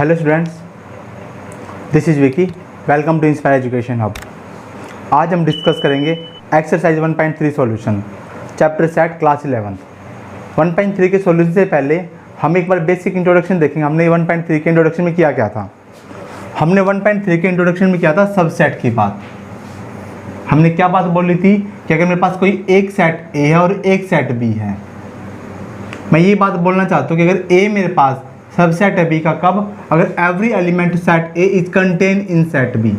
Hello students, this is Vicky. Welcome to Inspire Education Hub. आज हम discuss करेंगे exercise 1.3 solution, chapter set class 11। 1.3 के solution से पहले हम एक बार बेसिक इंट्रोडक्शन देखेंगे। हमने 1.3 के इंट्रोडक्शन में क्या था। हमने 1.3 के इंट्रोडक्शन में किया था सबसेट की बात। हमने क्या बात बोली थी कि अगर मेरे पास कोई एक सेट ए है और एक सेट बी है, मैं ये बात बोलना चाहता हूँ कि अगर ए मेरे पास सबसेट है बी का, कब? अगर every element set A is contain in set B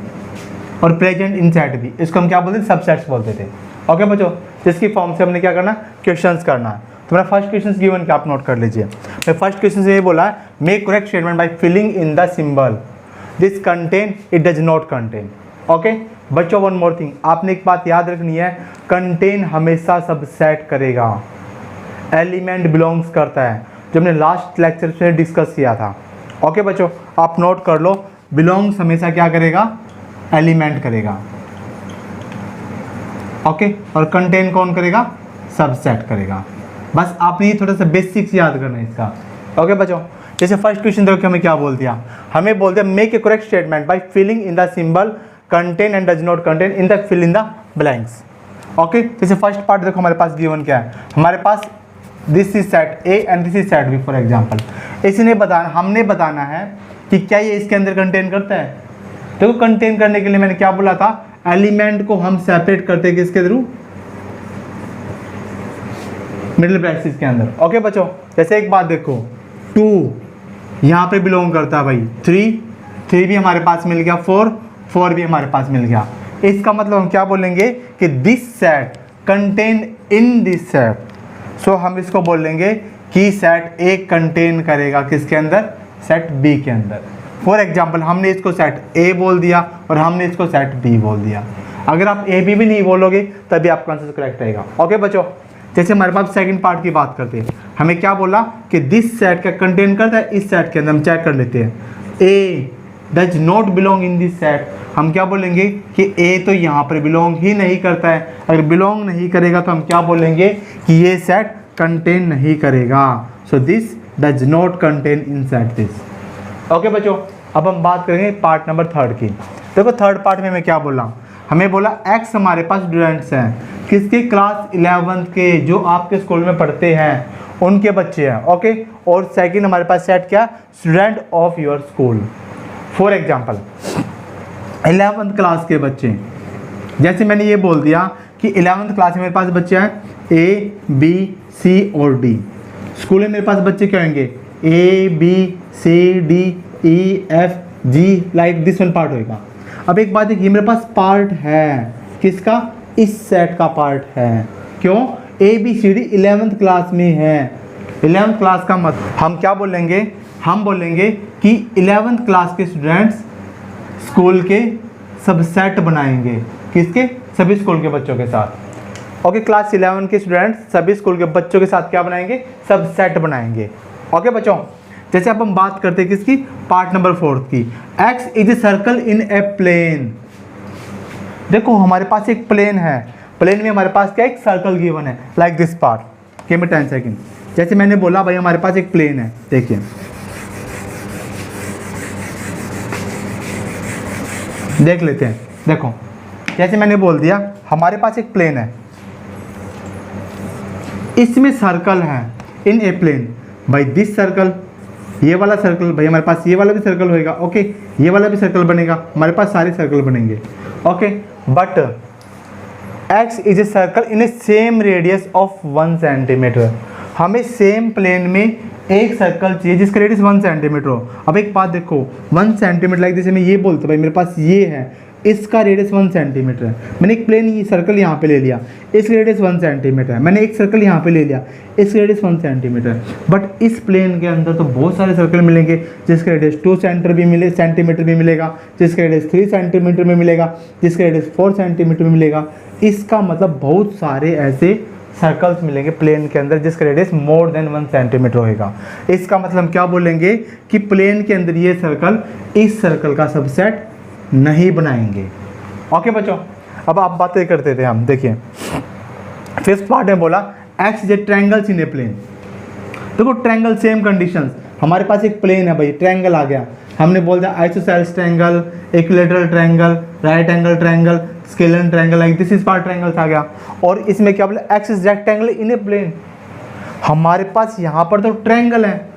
और प्रेजेंट इन सेट बी, इसको हम क्या बोलते थे? सबसेट्स बोलते थे। ओके बच्चों, जिसकी फॉर्म से हमने क्या करना, क्वेश्चंस करना है। तो मेरा फर्स्ट क्वेश्चन गिवन क्या आप नोट कर लीजिए। मैं फर्स्ट क्वेश्चन से ये बोला है, make correct statement by filling in the symbol this contain it does not contain. Okay बच्चों, वन मोर थिंग, आपने एक बात याद रखनी है, कंटेन हमेशा सबसेट करेगा, एलिमेंट बिलोंग्स करता है, जो हमने लास्ट लेक्चर में डिस्कस किया था। ओके बच्चों, आप नोट कर लो, बिलोंग्स हमेशा क्या करेगा? एलिमेंट करेगा। ओके, और कंटेन कौन करेगा? सबसेट करेगा। बस आपने ये थोड़ा सा बेसिक्स याद करना है इसका। ओके बच्चों, जैसे फर्स्ट क्वेश्चन देखो हमें क्या बोल दिया, हमें बोल दिया make a correct statement by filling in the symbol contain and does not contain in the fill in the blanks. Okay, जैसे फर्स्ट पार्ट देखो हमारे पास गिवन क्या है, हमारे पास this is set A and this is set B for example. इसने बताना, हमने बताना है कि क्या ये इसके अंदर कंटेन करता है। देखो कंटेन करने के लिए मैंने क्या बोला था, एलिमेंट को हम सेपरेट करते हैं किसके थ्रू? मिडिल ब्रैकेट्स के अंदर। ओके बच्चों, जैसे एक बात देखो, 2 यहाँ पे बिलोंग करता है भाई, 3 भी हमारे पास मिल गया, 4 भी हमारे पास मिल गया। इसका मतलब हम क्या बोलेंगे कि this set contain in this set. So हम इसको बोलेंगे कि सेट ए कंटेन करेगा किसके अंदर? सेट बी के अंदर। फॉर एग्जाम्पल, हमने इसको सेट ए बोल दिया और हमने इसको सेट बी बोल दिया। अगर आप ए बी भी नहीं बोलोगे तभी आपका आंसर करेक्ट रहेगा। ओके बच्चों, जैसे हमारे पास सेकंड पार्ट की बात करते हैं, हमें क्या बोला कि दिस सेट का कंटेन करता है इस सेट के अंदर। हम चेक कर लेते हैं, A does not belong in this set. हम क्या बोलेंगे कि ए तो यहाँ पर बिलोंग ही नहीं करता है। अगर बिलोंग नहीं करेगा तो हम क्या बोलेंगे कि ये सेट कंटेन नहीं करेगा। So this does not contain in set this. Okay बच्चों, अब हम बात करेंगे पार्ट नंबर 3 की। देखो थर्ड पार्ट में मैं क्या बोला, हमें बोला एक्स हमारे पास स्टूडेंट्स हैं, किसके? क्लास 11 के, जो आपके स्कूल में पढ़ते हैं उनके बच्चे हैं। ओके, और सेकंड हमारे पास सेट क्या? Student of your school. For example 11th class के बच्चे, जैसे मैंने ये बोल दिया कि 11th क्लास में मेरे पास बच्चे हैं ए बी सी और डी। स्कूल में मेरे पास बच्चे क्या होंगे? A B C D E F G, like this one part होएगा। अब एक बात देखिए, मेरे पास पार्ट है किसका? इस सेट का पार्ट है। क्यों? A B C D 11th class में है। 11th क्लास का मतलब हम क्या बोलेंगे? हम बोलेंगे कि 11th क्लास के स्टूडेंट्स स्कूल के सबसेट बनाएंगे। किसके? सभी स्कूल के बच्चों के साथ। ओके, क्लास 11 के स्टूडेंट्स सभी स्कूल के बच्चों के साथ क्या बनाएंगे? सबसेट बनाएंगे। ओके बच्चों, जैसे अब हम बात करते हैं किसकी? पार्ट नंबर 4 की। X is a circle in a plane. देखो हमारे पास एक प्लेन है, प्लेन में हमारे पास क्या? एक सर्कल गिवन है, like this part. Give me 10 second. जैसे मैंने बोला भाई हमारे पास एक प्लेन है, देखिए देख लेते हैं। देखो जैसे मैंने बोल दिया हमारे पास एक प्लेन है, इसमें सर्कल है इन ए प्लेन। भाई दिस सर्कल, ये वाला सर्कल, भाई हमारे पास ये वाला भी सर्कल होएगा। ओके, ये वाला भी सर्कल बनेगा, हमारे पास सारे सर्कल बनेंगे। Okay, but x is a circle in a same radius of 1 centimetre. हमें सेम प्लेन में एक सर्कल चाहिए जिसका रेडियस 1 सेंटीमीटर हो। अब एक बात देखो, 1 सेंटीमीटर लाइक जैसे मैं ये बोलता भाई मेरे पास ये है, इसका रेडियस 1 सेंटीमीटर है। मैंने एक प्लेन ये सर्कल यहाँ पे ले लिया, इसका रेडियस 1 सेंटीमीटर है। मैंने एक सर्कल यहाँ पे ले लिया, इसका रेडियस 1 सेंटीमीटर है। बट इस प्लेन के अंदर तो बहुत सारे सर्कल मिलेंगे जिसका रेडियस 2 सेंटीमीटर भी मिलेगा, जिसका रेडियस 3 सेंटीमीटर में मिलेगा, जिसका रेडियस 4 सेंटीमीटर में मिलेगा। इसका मतलब बहुत सारे ऐसे सर्कल्स मिलेंगे प्लेन के अंदर जिसका रेडियस मोर देन 1 सेंटीमीटर होएगा। इसका मतलब हम क्या बोलेंगे कि प्लेन के अंदर ये सर्कल इस सर्कल का सबसेट नहीं बनाएंगे। ओके बच्चों, अब आप बातें करते थे हम। देखिए फिफ्थ पार्ट में बोला X is a triangles in a plane. देखो ट्रायंगल सेम कंडीशंस, हमारे पास एक प्लेन है भाई, ट्रायंगल आ गया, हमने बोल दिया isosceles triangle, equilateral triangle, right angle triangle, scalene triangle, like this is part triangles आ गया। और इसमें क्या बोले, axis rectangle in a plane. हमारे पास यहाँ पर तो ट्रायंगल है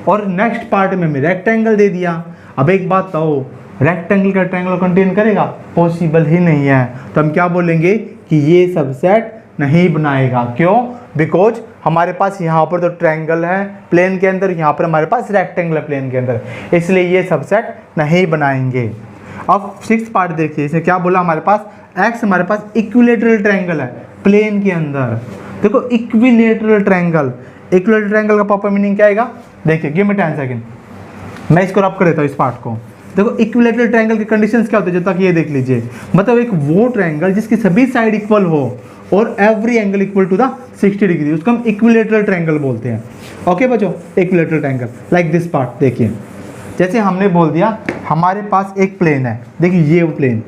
और नेक्स्ट पार्ट में हमें रेक्टेंगल दे दिया। अब एक बात बताओ, रेक्टेंगल का ट्रायंगल कंटेन करेगा? पॉसिबल ही नहीं है। तो हम क्या बोलेंगे कि ये सबसेट नहीं बनाएगा। क्यों? बिकॉज हमारे पास यहाँ पर तो ट्रायंगल है प्लेन के अंदर, यहाँ पर हमारे पास रेक्टेंगल है प्लेन के अंदर, इसलिए ये सबसेट नहीं बनाएंगे। अब 6th पार्ट देखिए, इसने क्या बोला, हमारे पास एक्स हमारे पास इक्विलैटरल ट्रायंगल है प्लेन के अंदर। देखो इक्विलैटरल ट्रायंगल, इक्विलैटरल ट्रायंगल का प्रॉपर मीनिंग क्या आएगा? देखिए, गिव मी 10 सेकंड, मैं इसको रब कर देता हूँ इस पार्ट को। देखो इक्विलैटरल ट्रायंगल की कंडीशंस क्या होती है, जब तक ये देख लीजिए, मतलब एक वो ट्रायंगल जिसकी सभी साइड इक्वल हो और every angle equal to the 60 degree, उसको हम इक्विलैटरल ट्रायंगल बोलते हैं। ओके बच्चों, equilateral triangle like this part. देखिए जैसे हमने बोल दिया हमारे पास एक प्लेन है, देखिए ये वो प्लेन,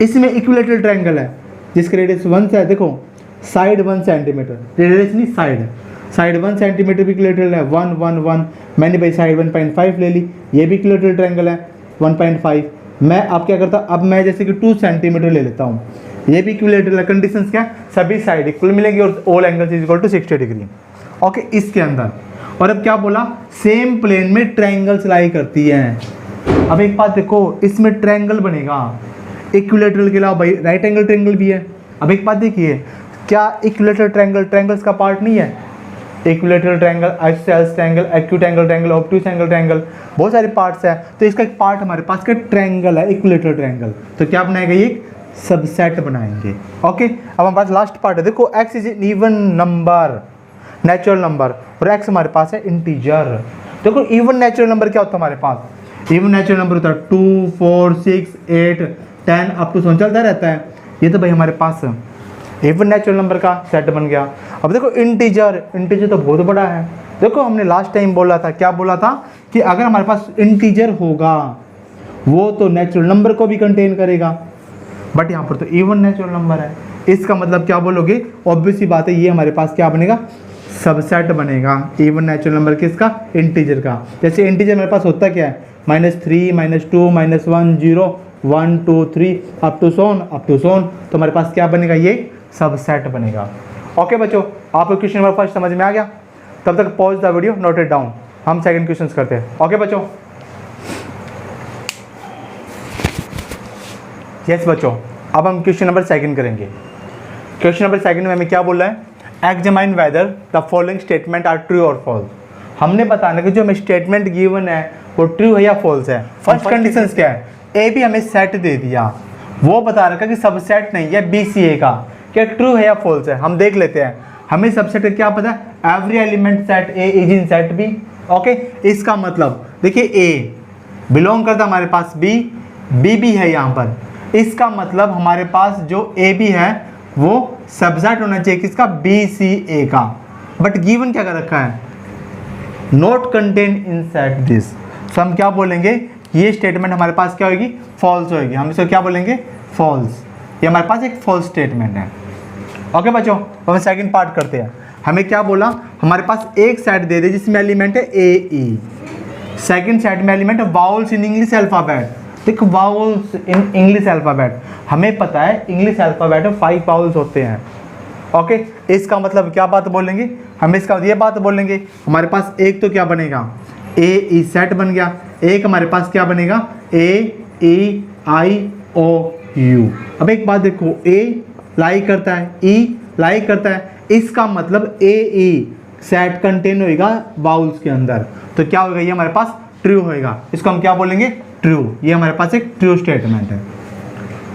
इसमें इक्विलैटरल ट्रायंगल है जिसका रेडियस 1 से है, देखो साइड 1 सेंटीमीटर, रेडियस नहीं साइड 1 सेंटीमीटर भी इक्विलैटरल है, 1 1 1, मैंने भाई साइड 1.5 ले ली, ये भी इक्विलैटरल ट्रायंगल है 1.5। मैं अब क्या करता, अब मैं जैसे कि 2 सेंटीमीटर ले लेता हूँ, ये भी इक्विलैटरल है। कंडीशंस क्या है, सभी साइड इक्वल मिलेंगी और all angles is equal to 60 degree. Okay, इसके अंदर। और अब क्या बोला, सेम प्लेन में ट्रायंगल्स लाई करती हैं। अब एक बात देखो, इसमें ट्रायंगल बनेगा इक्विलैटरल के अलावा भाई राइट एंगल ट्रायंगल भी है। अब एक बात देखिए, क्या इक्विलैटरल ट्रायंगल ट्रायंगल्स का पार्ट नहीं है? Equilateral triangle, isosceles triangle, acute angle triangle, obtuse angle triangle, बहुत सारे पार्ट्स हैं। तो इसका एक पार्ट हमारे पास का ट्रायंगल है, इक्विलैटरल ट्रायंगल। तो क्या बनाएगा, ये सबसेट बनाएंगे। ओके, अब हमारे पास लास्ट पार्ट है। देखो x is an even number, natural number, और एक्स हमारे पास है इंटीजर। देखो इवन नेचुरल नंबर क्या होता है हमारे पास? इवन नेचुरल नंबर होता है 2 4 6 8 10 अप टू 100 चलता रहता है। ये तो भाई हमारे पास इवन नेचुरल नंबर का सेट बन गया। अब देखो इंटीजर, इंटीजर तो बहुत बड़ा है। देखो हमने लास्ट टाइम बोला था, क्या बोला था कि अगर हमारे पास इंटीजर होगा वो तो नेचुरल नंबर को भी कंटेन करेगा, बट यहाँ पर तो इवन नेचुरल नंबर है। इसका मतलब क्या बोलोगे, ऑब्वियस सी बात है, ये हमारे पास क्या बनेगा, सबसेट बनेगा। इवन नेचुरल नंबर किसका, इंटीजर का। जैसे इंटीजर मेरे पास होता क्या है, -3 -2 -1 0 1 2 3 अप टू सोन, तो हमारे पास क्या बनेगा, ये सबसेट बनेगा। ओके बच्चों, आपको क्वेश्चन नंबर फर्स्ट समझ में आ गया? तब तक pause the video, note it down, हम सेकंड क्वेश्चन करते हैं। ओके बच्चों, यस बच्चों, अब हम क्वेश्चन नंबर सेकंड करेंगे। क्वेश्चन नंबर सेकंड में हमें क्या बोल रहा है, examine whether the following statement are true और फॉल्स। हमने बताना कि जो हमें स्टेटमेंट गिवन है वो ट्रू है या फॉल्स है। फर्स्ट कंडीशन क्या है, ए भी हमें सेट दे दिया, वो बता रखा कि सबसेट नहीं है BCA का, क्या ट्रू है या फॉल्स है। हम देख लेते हैं, हमें सबसेट का क्या पता है, every element set A is in set B. Okay, इसका मतलब देखिए ए बिलोंग करता हमारे पास बी भी है यहाँ पर, इसका मतलब हमारे पास जो ए बी है वो सबसेट होना चाहिए किसका, BCA का। बट गिवन क्या कर रखा है, not contain in set this. So हम क्या बोलेंगे, ये स्टेटमेंट हमारे पास क्या होगी, फॉल्स होगी। हम इसको क्या बोलेंगे, फॉल्स। ये हमारे पास एक फॉल्स स्टेटमेंट है। ओके बच्चों, हम सेकंड पार्ट करते हैं। हमें क्या बोला, हमारे पास एक सेट दे दे जिसमें एलिमेंट है AE, सेकंड सेट में एलिमेंट है वाउल्स इन इंग्लिश अल्फाबेट। देखो वाउल्स इन इंग्लिश अल्फाबेट, हमें पता है इंग्लिश अल्फाबेट में 5 वाउल्स होते हैं। ओके, इसका मतलब क्या बात बोलेंगे, हम इसका ये बात बोलेंगे, हमारे पास एक तो क्या बनेगा, AE सेट बन गया, एक हमारे पास क्या बनेगा, AEIOU। अब एक बात देखो, A लाई करता है, E लाई करता है, इसका मतलब AE सेट कंटेन होएगा वाउल्स के अंदर, तो क्या होगा, ये हमारे पास ट्रू होएगा। इसको हम क्या बोलेंगे, ट्रू। ये हमारे पास एक ट्रू स्टेटमेंट है।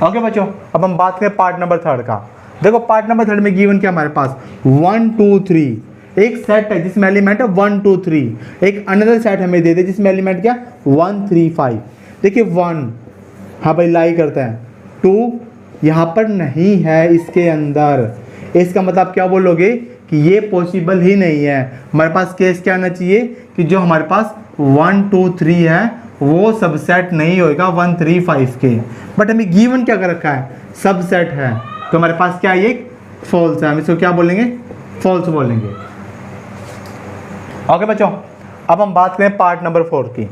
ओके बच्चों, अब हम बात करें पार्ट नंबर 3 का। देखो पार्ट नंबर 3 में गिवन क्या हमारे पास 1 2 3, एक सेट है जिसमें एलिमेंट है 1 2 3, एक अनदर सेट हमें दे दे जिसमें एलिमेंट क्या 1 3 5। देखिए 1 हाँ भाई लाई करता है, 2 यहाँ पर नहीं है इसके अंदर, इसका मतलब क्या बोलोगे कि ये पॉसिबल ही नहीं है। हमारे पास केस क्या आना चाहिए कि जो हमारे पास 1 2 3 है वो सबसेट नहीं होएगा 1 3 5 के, बट हमें गिवन क्या कर रखा है, सबसेट है, तो हमारे पास क्या ये फॉल्स है, हम इसको क्या बोलेंगे, फॉल्स बोलेंगे। ओके बच्चों, अब हम बात करें पार्ट नंबर 4 की।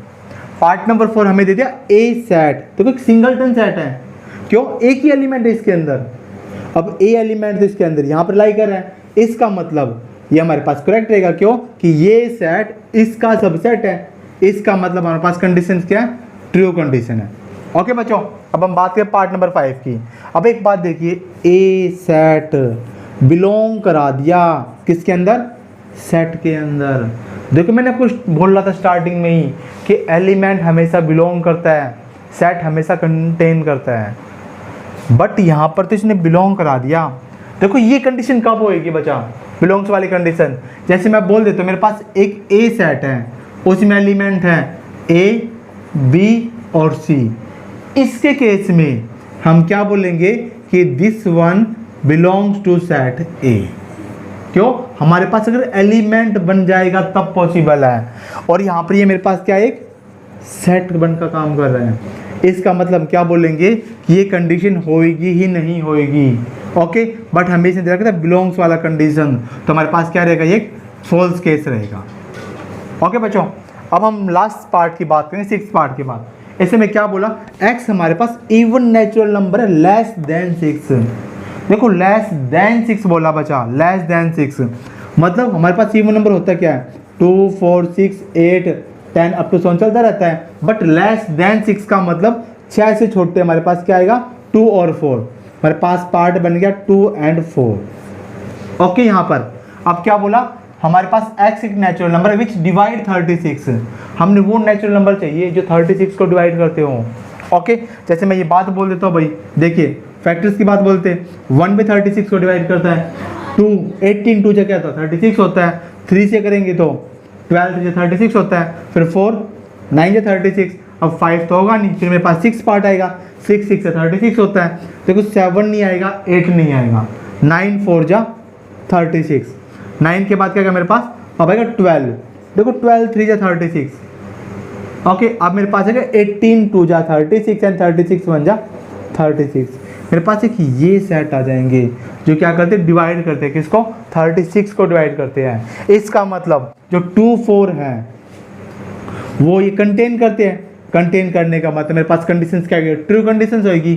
पार्ट नंबर 4 हमें दे दिया ए सेट, तो एक सिंगलटन सेट है, क्यों, एक ही एलिमेंट है इसके अंदर। अब ए एलिमेंट इसके अंदर यहाँ पर लाई कर रहा है, इसका मतलब ये हमारे पास करेक्ट रहेगा, क्यों कि ये सेट इसका सबसेट है, इसका मतलब हमारे पास कंडीशन क्या है, ट्रू कंडीशन है। ओके बच्चों, अब हम बात करें पार्ट नंबर 5 की। अब एक बात देखिए, ए सेट बिलोंग करा दिया किसके अंदर, सेट के अंदर। देखो मैंने आपको बोल रहा था स्टार्टिंग में ही कि एलिमेंट हमेशा बिलोंग करता है, सेट हमेशा कंटेन करता है, बट यहाँ पर तो इसने बिलोंग करा दिया। देखो ये कंडीशन कब होएगी बच्चा, बिलोंग्स वाली कंडीशन। जैसे मैं बोल देता हूँ मेरे पास एक ए सेट है, उसमें एलिमेंट है ए, बी और सी। इसके केस में हम क्या बोलेंगे कि this one belongs to set A. क्यों, हमारे पास अगर एलिमेंट बन जाएगा तब पॉसिबल है, और यहाँ पर ये मेरे पास क्या एक सेट बन का काम कर रहे हैं। इसका मतलब क्या बोलेंगे कि ये कंडीशन होएगी ही नहीं होएगी। ओके, बट हमेशा दे रखा था बिलोंग्स वाला कंडीशन, तो हमारे पास क्या रहेगा, ये फॉल्स केस रहेगा। ओके बच्चों, अब हम लास्ट पार्ट की बात करें, 6th पार्ट की बात। ऐसे में क्या बोला, x हमारे पास इवन नेचुरल नंबर है लेस देन 6। देखो लेस देन 6 बोला बच्चा, लेस देन 6 मतलब हमारे पास इवन नंबर होता क्या है, 2, 4, 6, 8, 10 अप टू 7 चलता रहता है, बट लेस देन 6 का मतलब 6 से छोटे हमारे पास क्या आएगा, 2 और 4। हमारे पास पार्ट बन गया 2 और 4। ओके, यहाँ पर अब क्या बोला, हमारे पास x एक नेचुरल नंबर है विच डिवाइड 36। हमने वो नेचुरल नंबर चाहिए जो 36 को डिवाइड करते हो। ओके, जैसे मैं ये बात बोल देता हूँ भाई, देखिए फैक्टर्स की बात बोलते हैं, 1 में 36 को डिवाइड करता है 2, 18 2 से क्या होता है 36 होता है, 3 से करेंगे तो 12 से 36 होता है, फिर 4 9 से 36, अब 5 तो होगा नहीं, फिर मेरे पास 6 पार्ट आएगा, 6 6 से 36 होता है, देखो 7 नहीं आएगा, 8 नहीं आएगा, 9 4 जा 36, 9 के बाद क्या आएगा मेरे पास, अब आएगा 12, देखो 12 3 जा 36। ओके, अब मेरे पास आएगा 18 2 जा 36 एंड 36 1 जा 36। मेरे पास एक ये सेट आ जाएंगे जो क्या करते हैं, डिवाइड करते हैं किसको, 36 को डिवाइड करते हैं। इसका मतलब जो 2 4 है वो ये कंटेन करते हैं, कंटेन करने का मतलब मेरे पास कंडीशंस क्या है, ट्रू कंडीशंस होगी।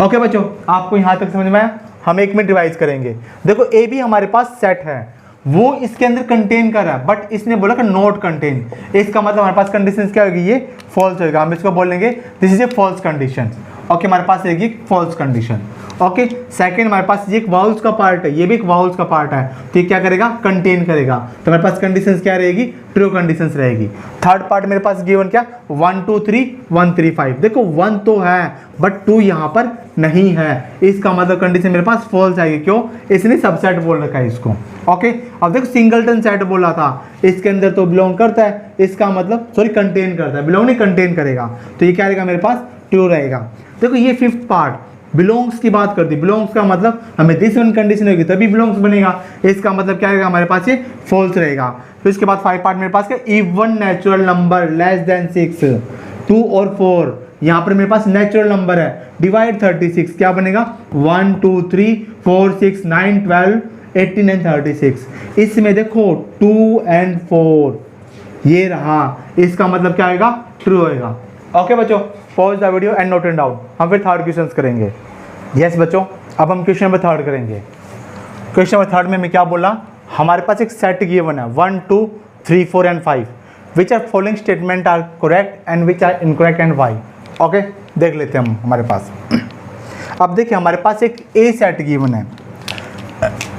ओके बच्चों, आपको यहाँ तक समझ में आया, हम 1 मिनट रिवाइज करेंगे। देखो ए भी हमारे पास सेट है, वो इसके अंदर कंटेन कर रहा है, बट इसने बोला कि नॉट कंटेन। इसका मतलब हमारे पास कंडीशंस क्या होगी, ये फॉल्स होगा, हम इसको बोलेंगे this is a false condition. Okay, हमारे पास रहेगी फॉल्स कंडीशन। ओके, सेकंड हमारे पास ये एक वाउल्स का पार्ट है, ये भी एक वाउल्स का पार्ट है, तो ये क्या करेगा, कंटेन करेगा, तो हमारे पास कंडीशंस क्या रहेगी, ट्रू कंडीशंस रहेगी। थर्ड पार्ट मेरे पास गिवन क्या, 1 2 3 1 3 5। देखो 1 तो है बट 2 यहाँ पर नहीं है, इसका मतलब कंडीशन मेरे पास फॉल्स आएगी। क्यों, इसने सबसेट बोल रखा है इसको। ओके, अब देखो सिंगलटन सेट बोला था, इसके अंदर तो बिलोंग करता है, इसका मतलब सॉरी कंटेन करता है, बिलोंग नहीं कंटेन करेगा, तो ये क्या रहेगा मेरे पास, ट्रू रहेगा। देखो ये 5th पार्ट बिलोंग्स की बात करती है, बिलोंग्स का मतलब हमें दिस वन कंडीशन होगी तभी बिलोंग्स बनेगा, इसका मतलब क्या रहेगा हमारे पास, ये फॉल्स रहेगा। फिर इसके बाद 5 पार्ट मेरे पास क्या, even natural number less than 6, 2 और 4, यहाँ पर मेरे पास नेचुरल नंबर है, डिवाइड 36 क्या बनेगा, 1 2 3 4 6 9 12 18 एंड 36। इसमें देखो 2 और 4 ये रहा, इसका मतलब क्या आएगा, ट्रू होएगा। ओके बच्चों, pause the video and note it down. हम फिर थर्ड क्वेश्चंस करेंगे। यस बच्चों, अब हम क्वेश्चन नंबर 3 करेंगे। क्वेश्चन नंबर 3 में मैं क्या बोला, हमारे पास एक सेट गिवन है 1 2 3 4 and 5 which are following statement are correct and which are incorrect and why. Okay, देख लेते हैं हम हमारे पास। अब देखिए हमारे पास एक ए सेट गिवन है,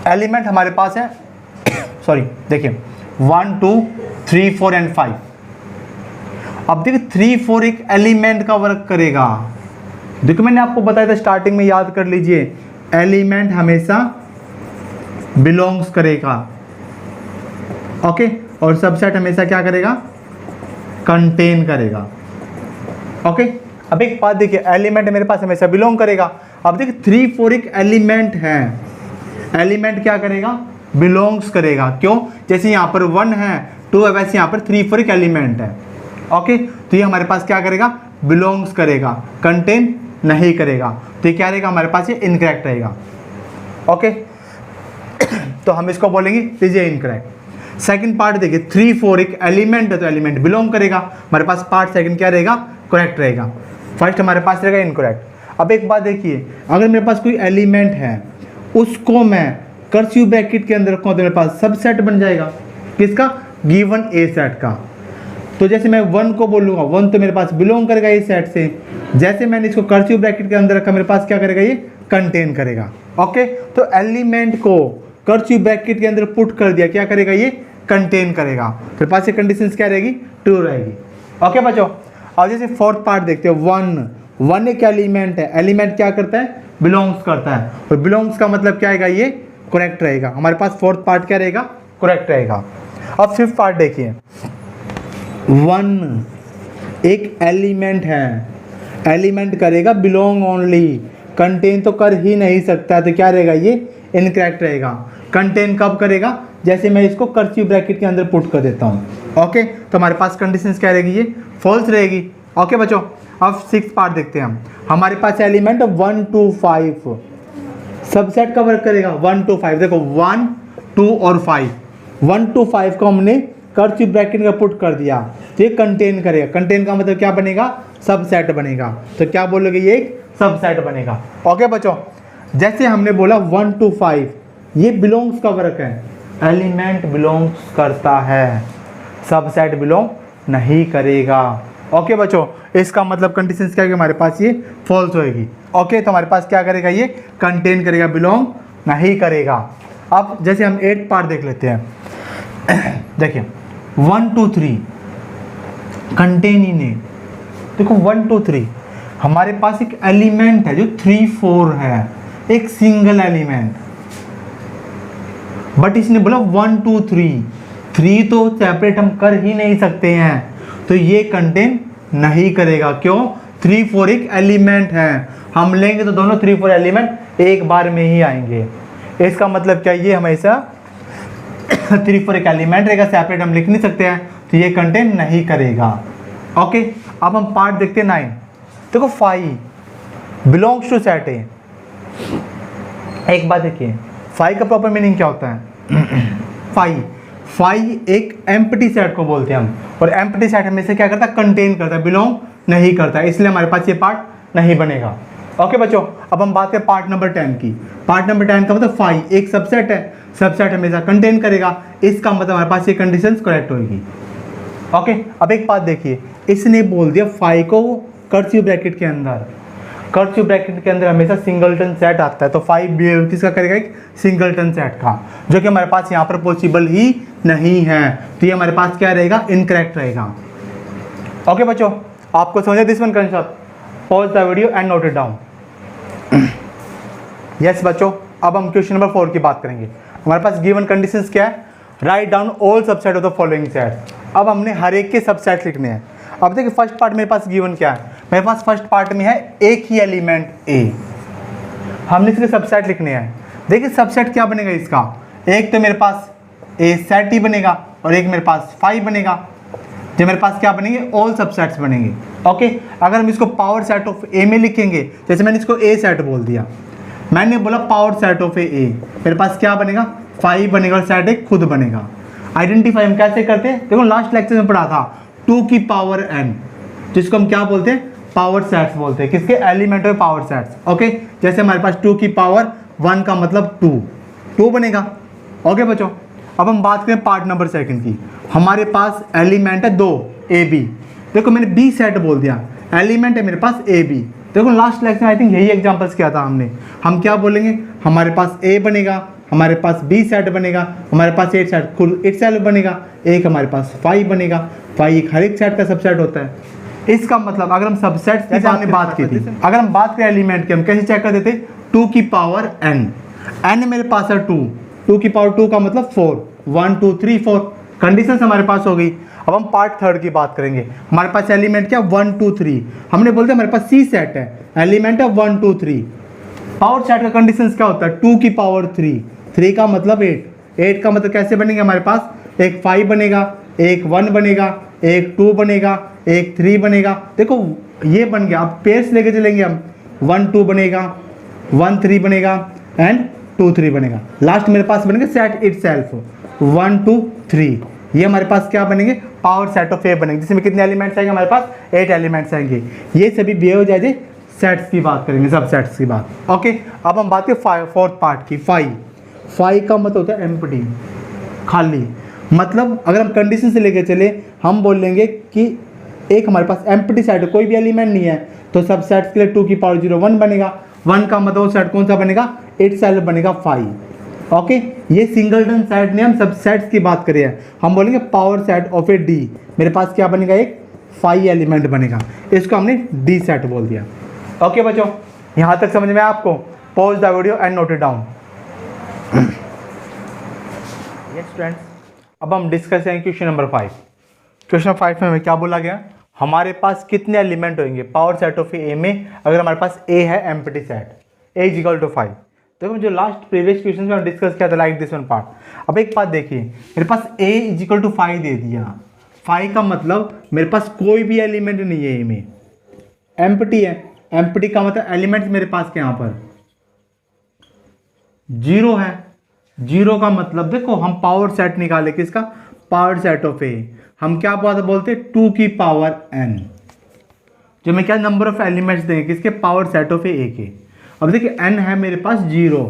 एलिमेंट हमारे पास है सॉरी देखिए 1 2 3 4 एंड 5। अब देखिए 3 4 एक एलिमेंट का वर्क करेगा। देखो मैंने आपको बताया था स्टार्टिंग में, याद कर लीजिए, एलिमेंट हमेशा बिलोंग्स करेगा। ओके, और सबसेट हमेशा क्या करेगा, कंटेन करेगा। ओके, अब एक बात देखिए, एलिमेंट मेरे पास हमेशा बिलोंग करेगा। अब देखिए 3 4 एक एलिमेंट है, एलिमेंट क्या करेगा, बिलोंग्स करेगा। क्यों, जैसे यहाँ पर 1 है 2 है, वैसे यहाँ पर 3 4 एक एलिमेंट है। ओके, तो ये हमारे पास क्या करेगा, बिलोंग्स करेगा, कंटेन नहीं करेगा, तो ये क्या रहेगा हमारे पास, ये इनकरेक्ट रहेगा। ओके, तो हम इसको बोलेंगे this is incorrect. Second part देखिए 3 4 एक एलिमेंट है तो एलिमेंट बिलोंग करेगा, हमारे पास पार्ट सेकंड क्या रहेगा, करेक्ट रहेगा। फर्स्ट हमारे पास रहेगा इनकरेक्ट। अब एक बात देखिए, अगर मेरे पास कोई एलिमेंट है उसको मैं कर्सिव ब्रैकेट के अंदर रखूँ तो मेरे पास सबसेट बन जाएगा, किसका, गिवन ए सेट का। तो जैसे मैं 1 को बोलूँगा 1 तो मेरे पास बिलोंग करेगा ए सेट से, जैसे मैंने इसको कर्सिव ब्रैकेट के अंदर रखा मेरे पास क्या करेगा, ये कंटेन करेगा। ओके, तो एलिमेंट को कर्सिव ब्रैकेट के अंदर पुट कर दिया, क्या करेगा, ये कंटेन करेगा। मेरे पास ये कंडीशंस क्या रहेगी, ट्रू रहेगी। ओके बच्चों, अब जैसे फोर्थ पार्ट देखते हैं। 1 एक एलिमेंट है, एलिमेंट क्या करता है, बिलोंग्स करता है, और बिलोंग्स का मतलब क्या आएगा, ये करेक्ट रहेगा। हमारे पास फोर्थ पार्ट क्या रहेगा, करेक्ट रहेगा। अब फिफ्थ पार्ट देखिए, 1 एक एलिमेंट है, एलिमेंट करेगा बिलोंग ओनली, कंटेन तो कर ही नहीं सकता, तो क्या रहेगा, ये इनकरेक्ट रहेगा। कंटेन कब करेगा, जैसे मैं इसको कर्सिव ब्रैकेट के अंदर पुट कर देता हूँ। ओके, तो हमारे पास कंडीशंस क्या रहेगी, ये फॉल्स रहेगी। ओके बच्चों, अब सिक्स पार्ट देखते हैं हम। हमारे पास एलिमेंट 1 2 5 सबसेट का वर्क करेगा 1 2 5। देखो 1 2 और 5, 1 2 5 को हमने कर्सिव ब्रैकेट में पुट कर दिया तो ये कंटेन करेगा। कंटेन का मतलब क्या बनेगा, सबसेट बनेगा। तो क्या बोलोगे, ये एक सबसेट बनेगा। ओके बच्चों, जैसे हमने बोला 1 2 5 ये बिलोंग्स का वर्क है, एलिमेंट बिलोंग्स करता है, सबसेट बिलोंग नहीं करेगा। ओके बच्चों, इसका मतलब कंडीशंस क्या है, हमारे पास ये फॉल्स होएगी। ओके, तो हमारे पास क्या करेगा, ये कंटेन करेगा, बिलोंग नहीं करेगा। अब जैसे हम 8 पार्ट देख लेते हैं। देखिए 1 2 3 कंटेन इन ए। देखो 1 2 3 हमारे पास एक एलिमेंट है जो 3 4 है, एक सिंगल एलिमेंट, बट इसने बोला 1 2 3 तो सेपरेट हम कर ही नहीं सकते हैं, तो ये कंटेन नहीं करेगा। क्यों, 3 4 एक एलिमेंट है, हम लेंगे तो दोनों 3 4 एलिमेंट एक बार में ही आएंगे। इसका मतलब क्या, ये हमेशा 3 4 एक एलिमेंट रहेगा, सेपरेट हम लिख नहीं सकते हैं, तो ये कंटेन नहीं करेगा। ओके, अब हम पार्ट देखते हैं 9। देखो 5 बिलोंग्स टू सेट ए। एक बात देखिए, 5 का प्रॉपर मीनिंग क्या होता है, 5 एक एम्प्टी सेट को बोलते हैं हम, और एम्प्टी सेट हमेशा क्या करता है, कंटेन करता है, बिलोंग नहीं करता है, इसलिए हमारे पास ये पार्ट नहीं बनेगा। ओके बच्चों, अब हम बात करें पार्ट नंबर 10 की। पार्ट नंबर 10 का मतलब 5 एक सबसेट है, सबसेट हमेशा कंटेन करेगा, इसका मतलब हमारे पास ये कंडीशंस करेक्ट होगी। ओके, अब एक बात देखिए, इसने बोल दिया 5 को कर्सिव ब्रैकेट के अंदर, कर्सिव ब्रैकेट के अंदर हमेशा सिंगलटन सेट आता है, तो 5 बिहेव किसका करेगा, एक सिंगलटन सेट का, जो कि हमारे पास यहाँ पर पॉसिबल ही नहीं है, तो ये हमारे पास क्या रहेगा, इनकरेक्ट रहेगा। ओके बच्चों, आपको समझा this one concept, pause the video and note it down. Yes बच्चों, अब हम क्वेश्चन नंबर 4 की बात करेंगे। हमारे पास गिवन कंडीशंस क्या है, write down all subset of the following set. अब हमने हर एक के सबसेट लिखने हैं। अब देखिए फर्स्ट पार्ट मेरे पास गिवन क्या है, मेरे पास फर्स्ट पार्ट में है एक ही एलिमेंट ए, हमने इसके सबसेट लिखने हैं। देखिए सबसेट क्या बनेगा इसका, एक तो मेरे पास ए सेट ही बनेगा और एक मेरे पास 5 बनेगा, जो मेरे पास क्या बनेंगे, ऑल सबसेट्स बनेंगे। ओके, अगर हम इसको पावर सेट ऑफ ए में लिखेंगे, जैसे मैंने इसको ए सेट बोल दिया, मैंने बोला पावर सेट ऑफ ए, मेरे पास क्या बनेगा, 5 बनेगा और सेट एक खुद बनेगा। आइडेंटिफाई हम कैसे करते हैं, देखो लास्ट लेक्चर में पढ़ा था 2 की पावर n, जिसको हम क्या बोलते हैं, पावर सेट्स बोलते हैं, किसके, element of power sets. Okay, जैसे हमारे पास 2 की पावर 1 का मतलब 2 बनेगा। ओके बच्चों, अब हम बात करें पार्ट नंबर 2 की। हमारे पास एलिमेंट है 2 ए बी, देखो मैंने बी सेट बोल दिया, एलिमेंट है मेरे पास ए बी। देखो लास्ट लेक्चर में आई थिंक यही एग्जांपल्स किया था हमने, हम क्या बोलेंगे, हमारे पास ए बनेगा, हमारे पास बी सेट बनेगा, हमारे पास ए सेट खुद इट सेल्फ बनेगा, एक हमारे पास 5 बनेगा, 5 हर एक सेट का सबसेट होता है। इसका मतलब अगर हम सबसेट की हमने बात की थी, अगर हम बात करें एलिमेंट की, हम कैसे चेक कर देते, 2 की पावर n मेरे पास है 2 की पावर 2 का मतलब 4, 1 2 3 4 कंडीशंस हमारे पास हो गई। अब हम पार्ट 3 की बात करेंगे। हमारे पास एलिमेंट क्या, 1 2 3, हमने बोलते हमारे पास सी सेट है, एलिमेंट है 1 2 3। पावर सेट का कंडीशंस क्या होता है, 2 की पावर 3 का मतलब 8 का मतलब कैसे बनेंगे, हमारे पास एक 5 बनेगा, एक 1 बनेगा, एक 2 बनेगा, एक 3 बनेगा। देखो ये बन गया, अब पेयर्स लेके चलेंगे हम, 1 2 बनेगा, 1 3 बनेगा एंड 2 3 बनेगा। लास्ट मेरे पास बनेगा सेट इट सेल्फ 1 2 3, ये हमारे पास क्या बनेंगे, पावर सेट ऑफ ए बनेंगे, जिसमें कितने एलिमेंट्स आएंगे हमारे पास, 8 एलिमेंट्स आएंगे। ये सभी बेवजह सेट्स की बात करेंगे, सब सेट्स की बात। ओके, अब हम बात करें फोर्थ पार्ट की, फाई का मतलब होता है एम्प्टी, खाली। मतलब अगर हम कंडीशन से लेके चले, हम बोल लेंगे कि एक हमारे पास एम्प्टी सेट है, कोई भी एलिमेंट नहीं है, तो सब सेट्स के लिए 2 की पावर 0 1 बनेगा। 1 का मतलब सेट कौन सा बनेगा, 8 सेट बनेगा 5। ओके, ये सिंगलटन सेट ने हम सब सेट्स की बात करें हैं, हम बोलेंगे power set of A D, मेरे पास क्या बनेगा, एक 5 एलिमेंट बनेगा, इसको हमने डी सेट बोल दिया। ओके बच्चों, यहाँ तक समझ में आया आपको? Pause the video and note it down. Yes friends, अब हम डिस्कस करेंगे क्वेश्चन नंबर 5। क्वेश्चन 5 में हमें क्या बोला गया, हमारे पास कितने एलिमेंट होंगे पावर सेट ऑफ ए में, अगर हमारे पास ए है empty set, A is equal to 5। देखो जो लास्ट प्रीवियस क्वेश्चन में डिस्कस किया था, लाइक दिस वन पार्ट। अब एक बात देखिए, मेरे पास ए इज इक्वल टू 5 दे दिया, 5 का मतलब मेरे पास कोई भी एलिमेंट नहीं है ए में, एम्प्टी है। एम्प्टी का मतलब एलिमेंट्स मेरे पास के यहाँ पर 0 है। 0 का मतलब देखो, हम पावर सेट निकाले किसका, पावर सेट ऑफ ए, हम क्या बात बोलते हैं, 2 की पावर n, जो मैं क्या नंबर ऑफ एलिमेंट्स देंगे किसके, पावर सेट ऑफ ए के। अब देखिए n है मेरे पास 0,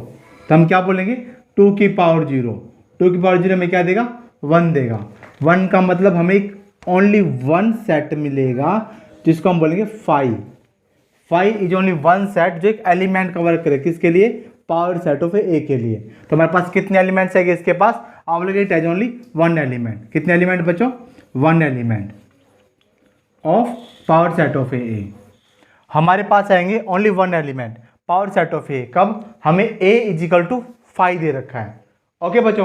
तो हम क्या बोलेंगे, 2 की पावर 0, 2 की पावर 0 में क्या देगा, 1 देगा। 1 का मतलब हमें एक ओनली 1 सेट मिलेगा, जिसको हम बोलेंगे 5। 5 इज ओनली 1 सेट जो एक एलिमेंट कवर करे, किसके लिए, पावर सेट ऑफ ए के लिए। तो हमारे पास कितने एलिमेंट्स है इसके पास, इट हैज ओनली 1 एलिमेंट। कितने एलिमेंट बच्चों, 1 element of power set of A. हमारे पास आएंगे only 1 element power set of A, कब, हमें ए इज इक्वल टू 5 दे रखा है। ओके बच्चों,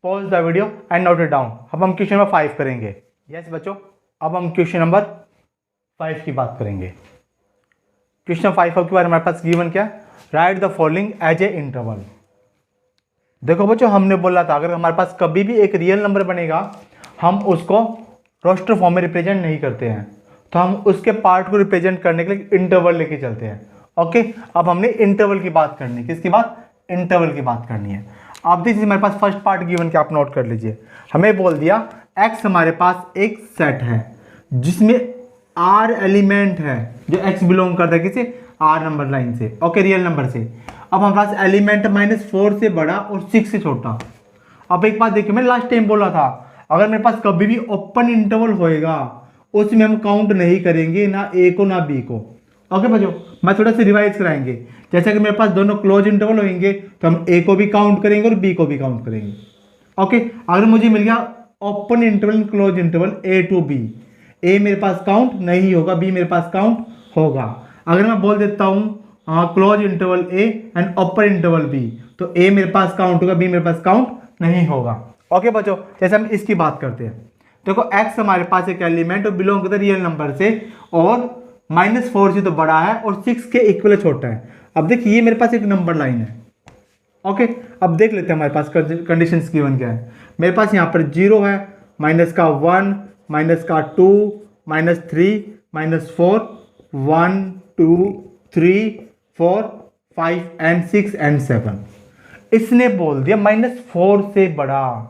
pause the video and note it down. अब हम क्वेश्चन नंबर 5 करेंगे। यस बच्चों, अब हम क्वेश्चन नंबर 5 की बात करेंगे। क्वेश्चन 5 के बारे में हमारे पास गिवन क्या, write the following as a interval. देखो बच्चों, हमने बोला था अगर हमारे पास कभी भी एक रियल नंबर बनेगा, हम उसको रोस्टर फॉर्म में रिप्रेजेंट नहीं करते हैं, तो हम उसके पार्ट को रिप्रेजेंट करने के लिए इंटरवल लेके चलते हैं। ओके, अब हमने इंटरवल की बात करनी है, किसकी बात, इंटरवल की बात करनी है। अब देखिए हमारे पास फर्स्ट पार्ट गिवन के आप नोट कर लीजिए, हमें बोल दिया एक्स हमारे पास एक सेट है जिसमें आर एलिमेंट है, जो एक्स बिलोंग करता है किसे, आर नंबर लाइन से, ओके, रियल नंबर से। अब हमारे पास एलिमेंट -4 से बड़ा और 6 से छोटा। अब एक बात देखिए, मैं लास्ट टाइम बोला था अगर मेरे पास कभी भी ओपन इंटरवल होएगा उसमें हम काउंट नहीं करेंगे ना ए को ना बी को। ओके बच्चों, मैं थोड़ा सा रिवाइज कराएंगे, जैसे कि मेरे पास दोनों क्लोज इंटरवल होंगे तो हम ए को भी काउंट करेंगे और बी को भी काउंट करेंगे। ओके, अगर मुझे मिल गया open interval close interval a to b, a मेरे पास काउंट नहीं होगा, बी मेरे पास काउंट होगा। अगर मैं बोल देता हूँ close interval A and open interval B, तो ए मेरे पास काउंट होगा, बी मेरे पास काउंट नहीं होगा। ओके बच्चों, जैसे हम इसकी बात करते हैं, देखो x हमारे पास एक एलिमेंट और बिलोंग करता है रियल नंबर से, और -4 से तो बड़ा है और 6 के इक्वल छोटा है। अब देखिए ये मेरे पास एक नंबर लाइन है। ओके, अब देख लेते हैं हमारे पास कंडीशंस गिवन क्या है। मेरे पास यहाँ पर 0 है, -1, -2, -3, -4, 1, 2, 3, 4, 5 एंड 6 एंड 7। इसने बोल दिया -4 से बड़ा।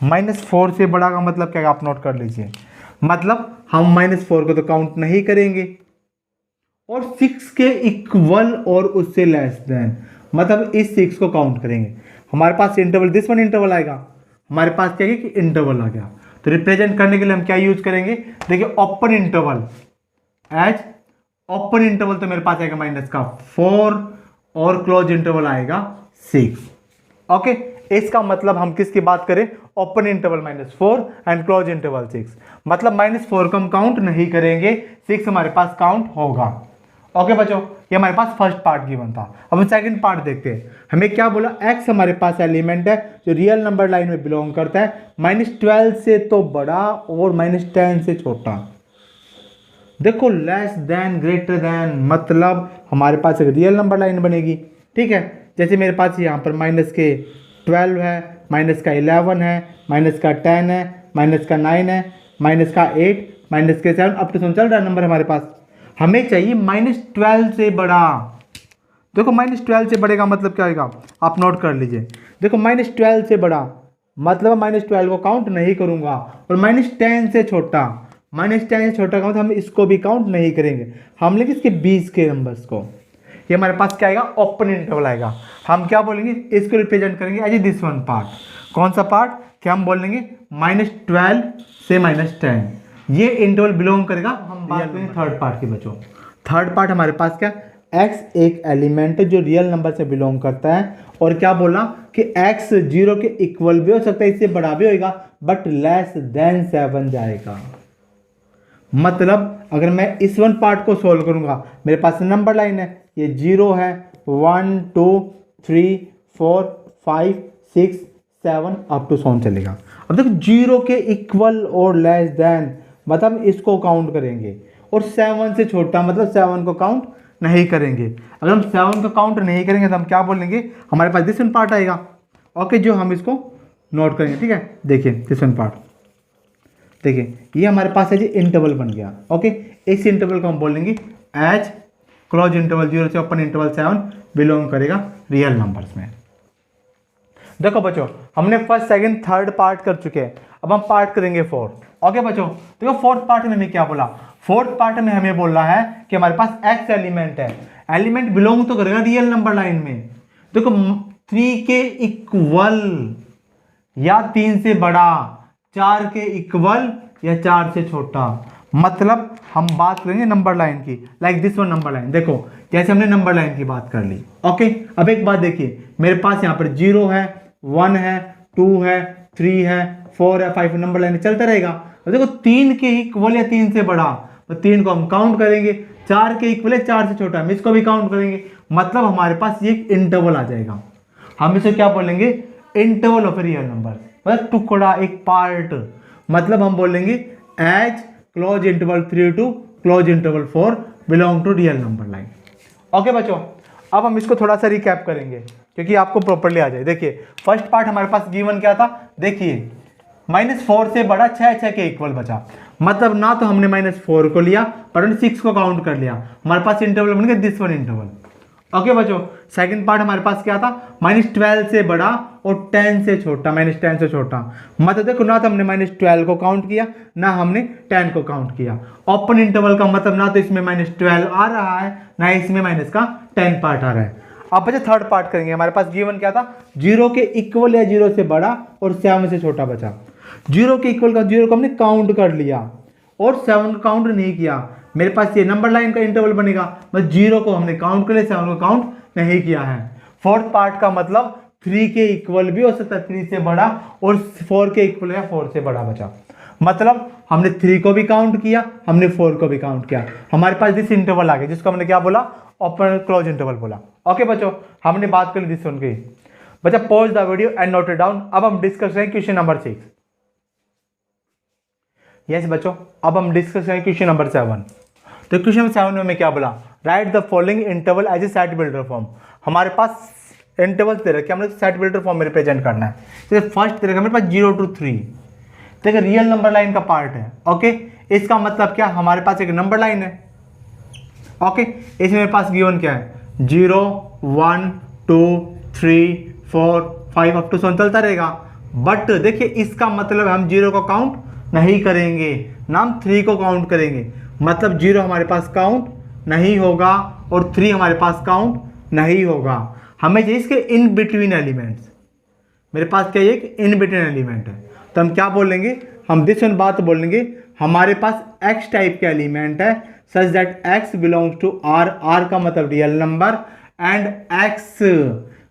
-4 से बड़ा का मतलब क्या है, आप नोट कर लीजिए, मतलब हम -4 को तो काउंट नहीं करेंगे, और 6 के इक्वल और उससे लेस देन, मतलब इस 6 को काउंट करेंगे। हमारे पास इंटरवल दिस वन इंटरवल आएगा, हमारे पास क्या है कि इंटरवल आ गया, तो रिप्रेजेंट करने के लिए हम क्या यूज करेंगे, देखिए open interval, as open interval तो मेरे पास आएगा -4 और क्लोज इंटरवल आएगा 6। ओके, इसका मतलब हम किसकी बात करें, open interval -4 and close interval 6, मतलब -4 को हम काउंट नहीं करेंगे, 6 हमारे पास काउंट होगा। ओके बच्चों, ये हमारे पास फर्स्ट पार्ट गिवन था। अब हम सेकंड पार्ट देखते हैं, हमें क्या बोला, x हमारे पास एलिमेंट है जो रियल नंबर लाइन में बिलोंग करता है, -12 से तो बड़ा और -10 से छोटा। देखो लेस देन ग्रेटर देन, मतलब हमारे पास एक रियल नंबर लाइन बनेगी, ठीक है। जैसे मेरे पास यहाँ पर -12 है, -11 है, -10 है, -9 है, -8, -7 अप टू 7 चल रहा है नंबर हमारे पास। हमें चाहिए -12 से बड़ा। देखो -12 से बड़े का मतलब क्या होगा, आप नोट कर लीजिए। देखो -12 से बड़ा मतलब -12 को काउंट नहीं करूंगा। और -10 से छोटा, -10 से छोटा का मतलब हम इसको भी काउंट नहीं करेंगे, हम लेंगे इसके 20 के नंबर्स को। ये हमारे पास क्या आएगा, ओपन इंटरवल आएगा। हम क्या बोलेंगे, इसको रिप्रेजेंट करेंगे एज दिस वन पार्ट। कौन सा पार्ट, क्या हम बोलेंगे, -12 से -10, ये इंटरवल बिलोंग करेगा। हम बात करेंगे थर्ड पार्ट की बच्चों। थर्ड पार्ट हमारे पास क्या, x एक एलिमेंट है जो रियल नंबर से बिलोंग करता है, और क्या बोला कि x 0 के इक्वल भी हो सकता है, इससे बड़ा भी होगा, बट लेस देन 7 जाएगा। मतलब अगर मैं इस वन पार्ट को सोल्व करूंगा, मेरे पास नंबर लाइन है, ये 0 है, 1 2 3 4 5 6 7 अप टू 7 चलेगा। अब देखो 0 के इक्वल और लेस देन मतलब इसको काउंट करेंगे, और 7 से छोटा मतलब 7 को काउंट नहीं करेंगे। अगर हम 7 को काउंट नहीं करेंगे तो हम क्या बोलेंगे, हमारे पास दिस वन पार्ट आएगा। ओके, जो हम इसको नोट करेंगे, ठीक है। देखिए दिस वन पार्ट, देखिए ये हमारे पास है जी इंटरवल बन गया। ओके, इस इंटरवल को हम बोलेंगे एज क्लोज इंटरवल 0 से ओपन इंटरवल 7 बिलोंग करेगा रियल नंबर्स में। देखो बच्चों, हमने फर्स्ट सेकंड थर्ड पार्ट कर चुके हैं, अब हम पार्ट करेंगे फोर्थ। ओके बच्चों, देखो फोर्थ पार्ट में हमें क्या बोला, फोर्थ पार्ट में हमें बोल रहा है कि हमारे पास x एलिमेंट है, एलिमेंट बिलोंग तो करेगा रियल नंबर लाइन में। देखो 3 के इक्वल या 3 से बड़ा, 4 के इक्वल या 4 से छोटा, मतलब हम बात करेंगे नंबर लाइन की, like this one number line. देखो जैसे हमने नंबर लाइन की बात कर ली। ओके, अब एक बात देखिए, मेरे पास यहाँ पर 0 है, 1 है, 2 है, 3 है, 4 है, 5 नंबर लाइन चलता रहेगा। अब देखो 3 के इक्वल या 3 से बड़ा, तो 3 को हम काउंट करेंगे, 4 के इक्वल है 4 से छोटा, हम इसको भी काउंट करेंगे, मतलब हमारे पास ये एक इंटरवल आ जाएगा। हम इसे क्या बोलेंगे, इंटरवल ऑफ रियल नंबर, मतलब टुकड़ा, एक पार्ट। मतलब हम बोलेंगे as close interval 3 to close interval 4 belong to real number line. Okay बच्चों, अब हम इसको थोड़ा सा रिकैप करेंगे क्योंकि आपको प्रॉपर्ली आ जाए। देखिए फर्स्ट पार्ट हमारे पास गिवन क्या था, देखिए -4 से बड़ा 6 के इक्वल बचा, मतलब ना तो हमने -4 को लिया पर 6 को काउंट कर लिया, हमारे पास इंटरवल बन गया दिस वन इंटरवल। ओके बच्चों, सेकंड पार्ट हमारे पास क्या था, -12 से बड़ा और 10 से छोटा, -10 से छोटा, मतलब देखो ना तो हमने -12 को काउंट किया ना हमने 10 को काउंट किया। ओपन इंटरवल का मतलब ना तो इसमें -12 आ रहा है ना इसमें -10 पार्ट आ रहा है। अब बच्चे थर्ड पार्ट करेंगे, हमारे पास गिवन क्या था, 0 के इक्वल या 0 से बड़ा और 7 से छोटा बचा। 0 के इक्वल का 0 को हमने काउंट कर लिया और 7 को काउंट नहीं किया, मेरे पास ये नंबर लाइन का इंटरवल बनेगा, बस 0 को हमने काउंट कर लिया, 7 को काउंट नहीं किया है। फोर्थ पार्ट का मतलब 3 के इक्वल भी हो सकता है, 3 से बड़ा, और 4 के इक्वल या 4 से बड़ा बचा, मतलब हमने 3 को भी काउंट किया, हमने 4 को भी काउंट किया, हमारे पास दिस इंटरवल आ गया जिसको हमने क्या बोला, ओपन क्लोज इंटरवल बोला। ओके बच्चों, हमने बात कर ली दिस वन की। बच्चा pause the video and note it down. अब हम डिस्कस करें क्वेश्चन नंबर 6। यस बच्चों, अब हम डिस्कस करें क्वेश्चन नंबर 7। तो क्वेश्चन नंबर 7 में हमें क्या बोला, write the following interval as a set builder form. हमारे पास इंटरवल दे रखे, हमने सेट बिल्डर फॉर्म में रिप्रेजेंट करना है। जैसे फर्स्ट दे रखा हमारे पास 0 to 3, देखिए रियल नंबर लाइन का पार्ट है। ओके, इसका मतलब क्या, हमारे पास एक नंबर लाइन है। ओके, इसमें मेरे पास गिवन क्या है, 0 1 2 3 4 5 अप टू 7 चलता रहेगा। बट देखिए इसका मतलब हम 0 को काउंट नहीं करेंगे ना हम 3 को काउंट करेंगे, मतलब 0 हमारे पास काउंट नहीं होगा और 3 हमारे पास काउंट नहीं होगा। हमें चाहिए इसके इन बिटवीन एलिमेंट्स, मेरे पास क्या एक इन बिटवीन एलिमेंट है, तो हम क्या बोलेंगे, हम दिस वन बात बोलेंगे, हमारे पास x टाइप के एलिमेंट है such that x belongs to r, r का मतलब real number, and x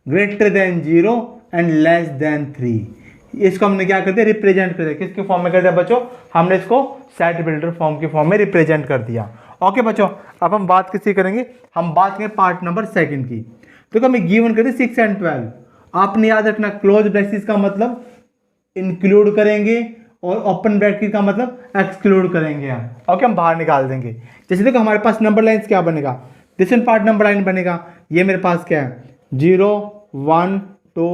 greater than 0 and less than 3। इसको हमने क्या कर दिया, रिप्रेजेंट कर दिया, किसके फॉर्म में कर दिया बच्चों, हमने इसको सेट बिल्डर फॉर्म के फॉर्म में रिप्रेजेंट कर दिया। ओके बच्चों, अब हम बात किसकी करेंगे, हम बात करें पार्ट नंबर 2 की। तो हमें गिवन कर दिया 6 and 12, आपने याद रखना क्लोज ब्रैकेट का मतलब इंक्लूड करेंगे और ओपन ब्रैकेट का मतलब एक्सक्लूड करेंगे। ओके, हम बाहर निकाल देंगे। जैसे देखो हमारे पास नंबर लाइन्स क्या बनेगा, this one part number line बनेगा, ये मेरे पास क्या है 0 1 2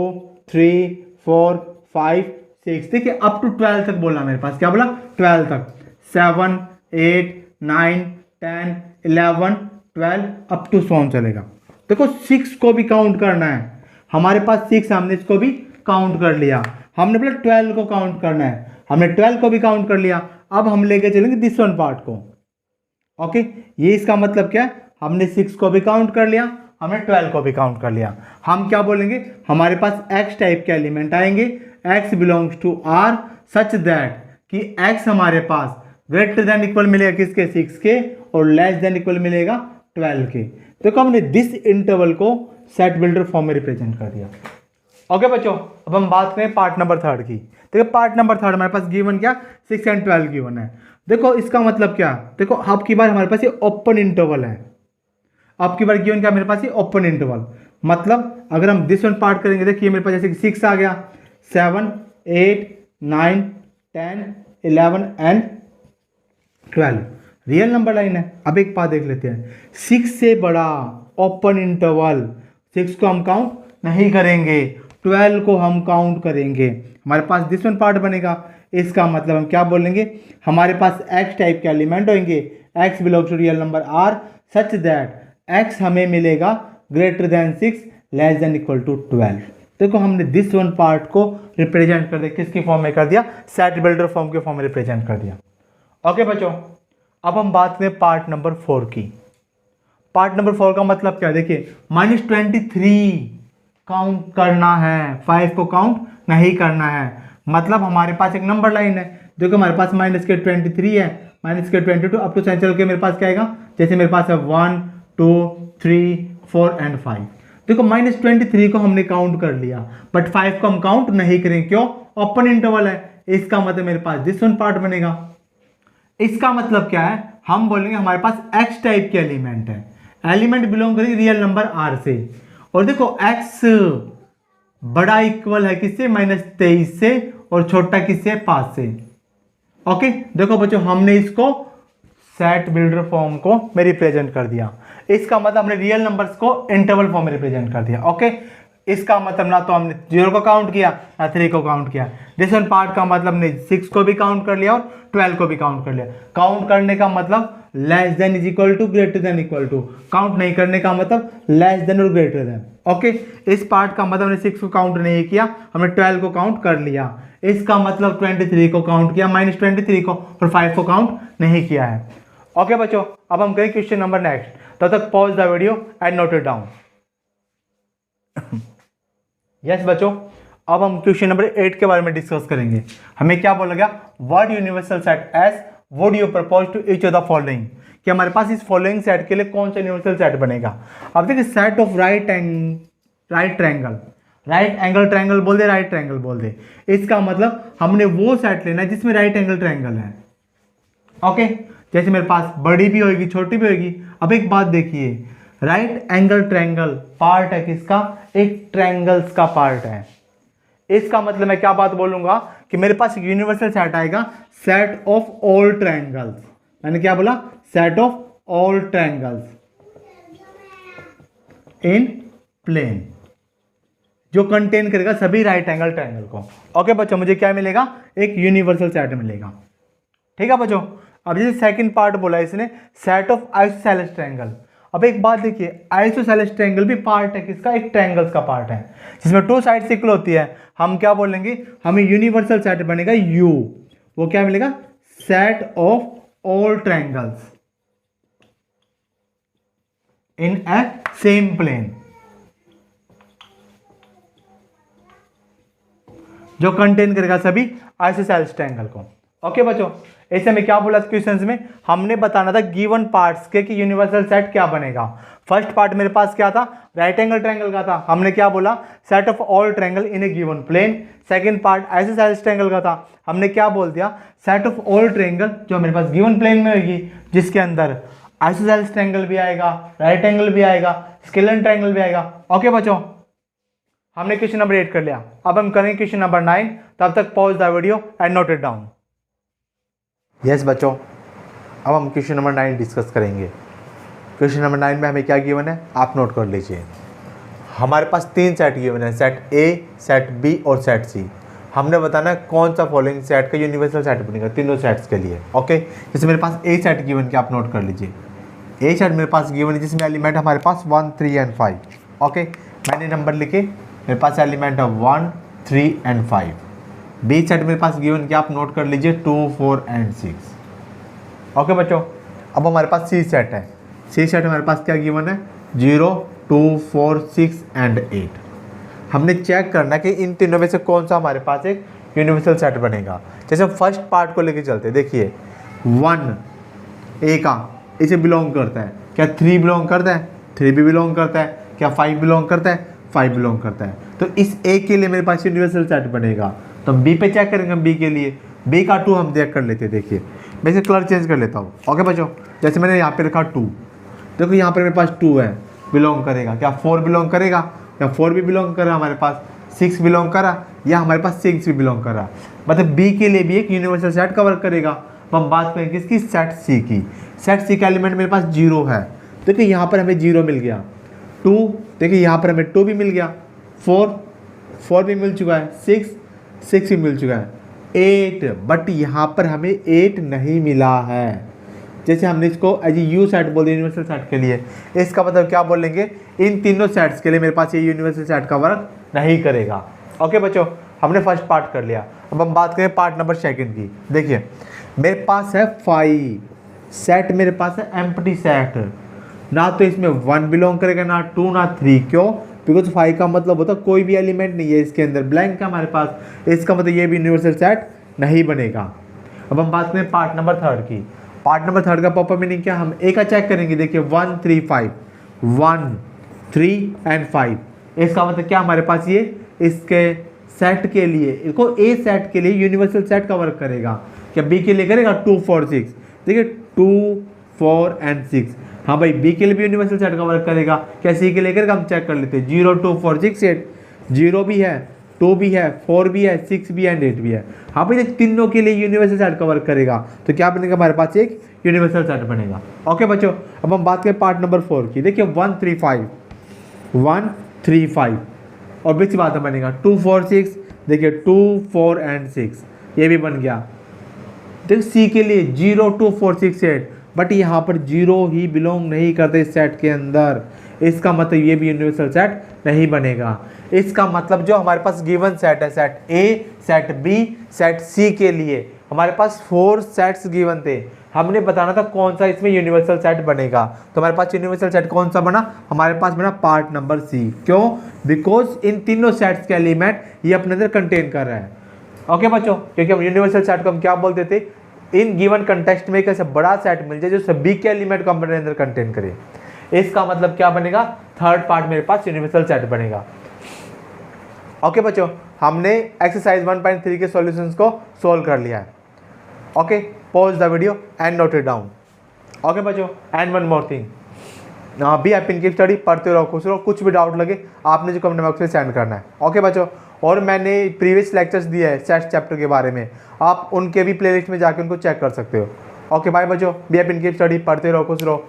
3 4 5 6, देखिए अप टू 12 तक बोला, मेरे पास क्या बोला 12 तक, 7 8 9 10 11 12 अप टू 7 चलेगा। देखो 6 को भी काउंट करना है, हमारे पास 6, हमने इसको भी काउंट कर लिया, हमने बोला 12 को काउंट करना है, हमने 12 को भी काउंट कर लिया। अब हम लेके चलेंगे दिस वन पार्ट को। ओके, ये इसका मतलब क्या है, हमने 6 को भी काउंट कर लिया, हमने 12 को भी काउंट कर लिया। हम क्या बोलेंगे, हमारे पास x टाइप के एलिमेंट आएंगे, x belongs to R such that कि x हमारे पास ग्रेटर देन इक्वल मिलेगा किसके, 6 के, और लेस देन इक्वल मिलेगा 12 के। देखो हमने दिस इंटरवल को सेट बिल्डर फॉर्म में रिप्रेजेंट कर दिया। ओके बच्चों, अब हम बात करें पार्ट नंबर 3 की। देखो पार्ट नंबर 3 हमारे पास गिवन क्या, 6 एंड 12 गिवन है। देखो इसका मतलब क्या, देखो अब की बार हमारे पास ये ओपन इंटरवल है, अब की बार गिवन क्या मेरे पास ये ओपन इंटरवल। मतलब अगर हम दिस वन पार्ट करेंगे, देखिए मेरे पास जैसे कि 6 आ गया, 7 8 9 10 11 एंड 12 रियल नंबर लाइन है। अब एक बात देख लेते हैं, 6 से बड़ा ओपन इंटरवल, 6 को हम काउंट नहीं करेंगे, 12 को हम काउंट करेंगे, हमारे पास दिस वन पार्ट बनेगा। इसका मतलब हम क्या बोलेंगे, हमारे पास x टाइप के एलिमेंट होंगे, x belongs to real number r such that x हमें मिलेगा greater than 6 less than equal to 12। देखो हमने दिस वन पार्ट को रिप्रेजेंट कर दिया, किसकी फॉर्म में कर दिया, सेट बिल्डर फॉर्म के फॉर्म में रिप्रेजेंट कर दिया। ओके बच्चों, अब हम बात करें पार्ट नंबर 4 की। पार्ट नंबर 4 का मतलब क्या है, देखिए -23 काउंट करना है, 5 को काउंट नहीं करना है। मतलब हमारे पास एक नंबर लाइन है, देखो हमारे पास -23 है, -22 अप टू चल के मेरे पास क्या आएगा, जैसे मेरे पास है 1 2 3 4 एंड 5। देखो -23 को हमने काउंट कर लिया, बट 5 को हम काउंट नहीं करेंगे, क्यों, ओपन इंटरवल है। इसका मतलब मेरे पास दिस वन पार्ट बनेगा। इसका मतलब क्या है, हम बोलेंगे हमारे पास x टाइप के एलिमेंट है, एलिमेंट बिलोंग करेगी रियल नंबर r से, और देखो x बड़ा इक्वल है किससे, -23 से, और छोटा किससे, 5 से। ओके, देखो बच्चों हमने इसको सेट बिल्डर फॉर्म को में रिप्रेजेंट कर दिया। इसका मतलब हमने रियल नंबर्स को इंटरवल फॉर्म में रिप्रेजेंट कर दिया। ओके, इसका मतलब ना तो हमने 0 को काउंट किया ना 3 को काउंट किया। दिस वन पार्ट का मतलब हमने 6 को भी काउंट कर लिया और 12 को भी काउंट कर लिया। काउंट करने का मतलब less than is equal to greater than equal to, count नहीं करने का मतलब लेस देन और ग्रेटर देन। ओके, इस पार्ट का मतलब हमने 6 को काउंट नहीं किया, हमने 12 को काउंट कर लिया। इसका मतलब 23 को काउंट किया, -23 को, और 5 को काउंट नहीं किया है। ओके बच्चों, अब हम करें क्वेश्चन नंबर नेक्स्ट। तब तक pause the video and note it down. Yes बच्चों, अब हम क्वेश्चन नंबर 8 के बारे में डिस्कस करेंगे। हमें क्या बोला गया, what universal set S would you propose to each of the following, कि हमारे पास इस फॉलोइंग सेट के लिए कौन सा यूनिवर्सल सेट बनेगा। अब देखिए set of right triangle, right angle triangle बोल दे, राइट ट्रायंगल बोल दे। इसका मतलब हमने वो सेट लेना है जिसमें राइट एंगल ट्रायंगल है। ओके, जैसे मेरे पास बड़ी भी होगी छोटी भी होगी। अब एक बात देखिए, राइट एंगल ट्रायंगल पार्ट है किसका, एक ट्रायंगल्स का पार्ट है। इसका मतलब मैं क्या बात बोलूंगा कि मेरे पास एक यूनिवर्सल सेट आएगा, सेट ऑफ ऑल ट्रायंगल्स। मैंने क्या बोला, set of all triangles in plane, जो कंटेन करेगा सभी राइट एंगल ट्रायंगल को। ओके बच्चों, मुझे क्या मिलेगा, एक यूनिवर्सल सेट मिलेगा। ठीक है बच्चों, अब जैसे सेकंड पार्ट बोला इसने, सेट ऑफ आइसोसेलेस ट्रायंगल। अब एक बात देखिए, आइसोसेलेस ट्रायंगल भी पार्ट है किसका, एक ट्रायंगल्स का पार्ट है, जिसमें 2 साइड्स इक्वल होती है। हम क्या बोलेंगे, हमें यूनिवर्सल सेट बनेगा U, वो क्या मिलेगा, set of all triangles in a same plane, जो कंटेन करेगा सभी आइसोसेलेस ट्रायंगल को। ओके बच्चों, ऐसे में क्या बोला क्वेश्चंस में, हमने बताना था गिवन पार्ट्स के कि यूनिवर्सल सेट क्या बनेगा। फर्स्ट पार्ट मेरे पास क्या था, राइट एंगल ट्रायंगल का था, हमने क्या बोला, set of all triangle in a given plane. Second part isosceles triangle का था, हमने क्या बोल दिया, सेट ऑफ ऑल ट्रायंगल जो मेरे पास गिवन प्लेन में होगी, जिसके अंदर आइसोसेलेस ट्रायंगल भी आएगा, राइट एंगल भी आएगा, स्केलेन ट्रायंगल भी आएगा। ओके बच्चों, हमने क्वेश्चन नंबर 8 कर लिया। अब हम करेंगे क्वेश्चन नंबर 9, तब तक pause the video and note it down. Yes बच्चों, अब हम क्वेश्चन नंबर 9 डिस्कस करेंगे। क्वेश्चन नंबर 9 में हमें क्या गिवन है, आप नोट कर लीजिए। हमारे पास 3 सेट गिवन है, सेट ए, सेट बी और सेट सी। हमने बताना है कौन सा फॉलोइंग सेट का यूनिवर्सल सेट बनेगा तीनों सेट्स के लिए। ओके, जैसे मेरे पास ए सेट गिवन के आप नोट कर लीजिए। ए सेट मेरे पास गिवन है जिसमें एलिमेंट हमारे पास 1 3 एंड 5। ओके, मैंने नंबर लिखे, मेरे पास एलिमेंट है 1 3 एंड 5। बी सेट मेरे पास गिवन क्या आप नोट कर लीजिए 2 4 एंड 6। ओके बच्चों, अब हमारे पास सी सेट है। सी सेट हमारे पास क्या गिवन है 0 2 4 6 एंड 8। हमने चेक करना कि इन तीनों में से कौन सा हमारे पास एक यूनिवर्सल सेट बनेगा। जैसे फर्स्ट पार्ट को लेके चलते हैं, देखिए 1 ए का इसे बिलोंग करता है, क्या 3 बिलोंग करता है, 3 भी बिलोंग करता है, क्या 5 बिलोंग करता है, 5 बिलोंग करता है। तो इस ए के लिए मेरे पास यूनिवर्सल सेट बनेगा, तो हम बी पे चेक करेंगे। हम बी के लिए बी का 2 हम चेक कर लेते हैं। देखिए मैं इसे कलर चेंज कर लेता हूँ। ओके बच्चों, जैसे मैंने यहाँ पे रखा 2, देखो यहाँ पर मेरे पास 2 है, बिलोंग करेगा, क्या 4 बिलोंग करेगा, क्या 4 भी बिलोंग करा, हमारे पास 6 बिलोंग करा, या हमारे पास 6 भी बिलोंग करा। मतलब बी के लिए भी एक यूनिवर्सल सेट कवर करेगा। तो हम बात करें किसकी, सेट सी की। सेट सी का एलिमेंट मेरे पास 0 है, देखिए यहाँ पर हमें 0 मिल गया, 2 देखिए यहाँ पर हमें 2 भी मिल गया, 4 भी मिल चुका है, 6 भी मिल चुका है, 8 बट यहाँ पर हमें 8 नहीं मिला है। जैसे हमने इसको एज यू सेट बोल दिया यूनिवर्सल सेट के लिए, इसका मतलब क्या बोलेंगे, इन तीनों सेट्स के लिए मेरे पास ये यूनिवर्सल सेट का वर्क नहीं करेगा। ओके बच्चों, हमने फर्स्ट पार्ट कर लिया। अब हम बात करें पार्ट नंबर सेकंड की। देखिए मेरे पास है 5 सेट, मेरे पास है एम्प्टी सेट, ना तो इसमें 1 बिलोंग करेगा, ना 2 ना 3। क्यों, बिकॉज 5 का मतलब होता है कोई भी एलिमेंट नहीं है इसके अंदर, ब्लैंक है हमारे पास, इसका मतलब ये भी यूनिवर्सल सेट नहीं बनेगा। अब हम बात करें पार्ट नंबर थर्ड की। पार्ट नंबर थर्ड का प्रॉपर मीनिंग क्या, हम ए का चेक करेंगे। देखिए 1 3 5, 1 3 एंड 5, इसका मतलब क्या हमारे पास ये इसके सेट के लिए, इसको ए सेट के लिए यूनिवर्सल सेट का वर्क करेगा। क्या बी के लिए करेगा 2 4 6, देखिए 2 4 एंड 6, हाँ भाई बी के लिए भी यूनिवर्सल सेट का वर्क करेगा। क्या सी के लिए करेगा, हम चेक कर लेते हैं। 0 2 4 6 8, 0 भी है, 2 भी है, 4 भी है, 6 भी एंड 8 भी है। हाँ भाई तीनों के लिए यूनिवर्सल सेट का वर्क करेगा, तो क्या बनेगा हमारे पास एक यूनिवर्सल सेट बनेगा। ओके बच्चों, अब हम बात करें पार्ट नंबर 4 की। देखिए 1 3 5, 1 3 5, और बीच बात बनेगा 2 4 6, देखिए 2 4 एंड 6, ये भी बन गया। देखिए सी के लिए 0 2 4 6 8, बट यहाँ पर 0 ही बिलोंग नहीं करते इस सेट के अंदर, इसका मतलब ये भी यूनिवर्सल सेट नहीं बनेगा। इसका मतलब जो हमारे पास गिवन सेट है, set A, set B, set C के लिए हमारे पास 4 सेट्स गिवन थे, हमने बताना था कौन सा इसमें यूनिवर्सल सेट बनेगा। तो हमारे पास यूनिवर्सल सेट कौन सा बना, हमारे पास बना पार्ट नंबर सी। क्यों, बिकॉज इन तीनों सेट्स के एलिमेंट ये अपने अंदर कंटेन कर रहा है। ओके बच्चों, क्योंकि हम यूनिवर्सल सेट को हम क्या बोलते थे, इन गिवन कंटेक्स्ट में एक ऐसा बड़ा सेट मिल जाए जो सभी के एलिमेंट को अपने अंदर कंटेन करे, इसका मतलब क्या बनेगा, थर्ड पार्ट मेरे पास यूनिवर्सल सेट बनेगा। ओके बच्चों, हमने एक्सरसाइज 1.3 के सॉल्यूशंस को सोल्व कर लिया है। Okay, pause the video and note it down. Okay बच्चों, and one more thing, be happy in की स्टडी, पढ़ते रहो, खुश रहो, कुछ भी डाउट लगे आपने जो कमेंट बॉक्स में सेंड करना है। ओके बच्चों, और मैंने प्रीवियस लेक्चर्स दिए हैं सेट चैप्टर के बारे में, आप उनके भी प्लेलिस्ट में जाकर उनको चेक कर सकते हो। ओके बाय बच्चों, बी हैप्पी इन की स्टडी, पढ़ते रहो, खुश रहो,